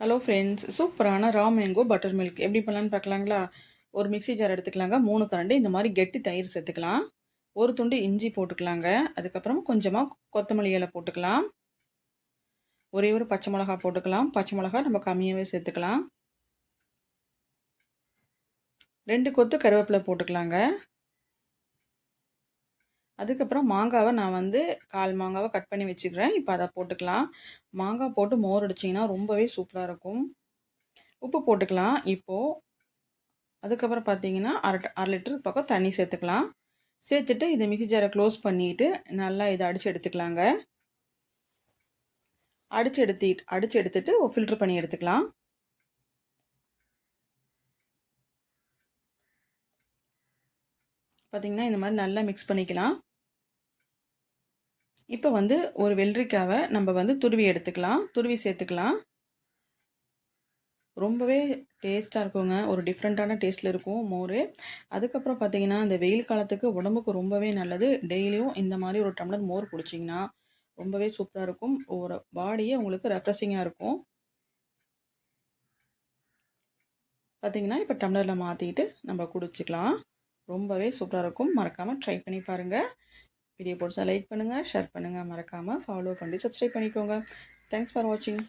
Hello friends, சூப்பரான ரா mango butter milk எப்படி பண்ணலான்னு பார்க்கலாங்களா? ஒரு மிக்ஸி ஜார் எடுத்துக்கலாங்க. 3 கரண்டி இந்த மாதிரி கெட்டி தயிர் சேர்த்துக்கலாம். ஒரு துண்டு இஞ்சி போட்டுக்கலாங்க. அதுக்கப்புறம் கொஞ்சமாக கொத்தமல்லி இலை போட்டுக்கலாம். ஒரே ஒரு பச்சை மிளகா போட்டுக்கலாம். பச்சை மிளகா நம்ம கம்மியாகவே சேர்த்துக்கலாம். 2 கொத்து கருவேப்பிலை போட்டுக்கலாங்க. அதுக்கப்புறம் மாங்காவை நான் வந்து 1/4 மாங்காவை கட் பண்ணி வச்சுக்கிறேன். இப்போ அதை போட்டுக்கலாம். மாங்காய் போட்டு மோர் அடிச்சிங்கன்னா ரொம்பவே சூப்பராக இருக்கும். உப்பு போட்டுக்கலாம் இப்போது. அதுக்கப்புறம் பார்த்தீங்கன்னா அரை லிட்டருக்கு பக்கம் தண்ணி சேர்த்துக்கலாம். சேர்த்துட்டு இதை மிக்ஸி ஜாரை க்ளோஸ் பண்ணிவிட்டு நல்லா இதை அடித்து எடுத்துக்கலாங்க. அடித்து எடுத்துட்டு ஃபில்ட்ரு பண்ணி எடுத்துக்கலாம். பார்த்திங்கன்னா இந்த மாதிரி நல்லா மிக்ஸ் பண்ணிக்கலாம். இப்போ வந்து ஒரு வெள்ளரிக்காவை நம்ம வந்து துருவி எடுத்துக்கலாம். துருவி சேர்த்துக்கலாம். ரொம்பவே டேஸ்ட்டாக இருக்குங்க. ஒரு டிஃப்ரெண்ட்டான டேஸ்ட்டில் இருக்கும் மோர். அதுக்கப்புறம் பார்த்திங்கன்னா இந்த வெயில் காலத்துக்கு உடம்புக்கு ரொம்பவே நல்லது. டெய்லியும் இந்த மாதிரி ஒரு டம்ளர் மோர் குடிச்சிங்கன்னா ரொம்பவே சூப்பராக இருக்கும். ஒரு பாடியே உங்களுக்கு ரெஃப்ரெஷிங்காக இருக்கும். பார்த்திங்கன்னா இப்போ டம்ளரில் மாற்றிட்டு நம்ம குடிச்சிக்கலாம். ரொம்பவே சூப்பராக இருக்கும். மறக்காமல் ட்ரை பண்ணி பாருங்கள். வீடியோ பிடிச்சா லைக் பண்ணுங்கள், ஷேர் பண்ணுங்கள். மறக்காமல் ஃபாலோ பண்ணி சப்ஸ்கிரைப் பண்ணிக்கோங்க. தேங்க்ஸ் ஃபார் வாட்சிங்.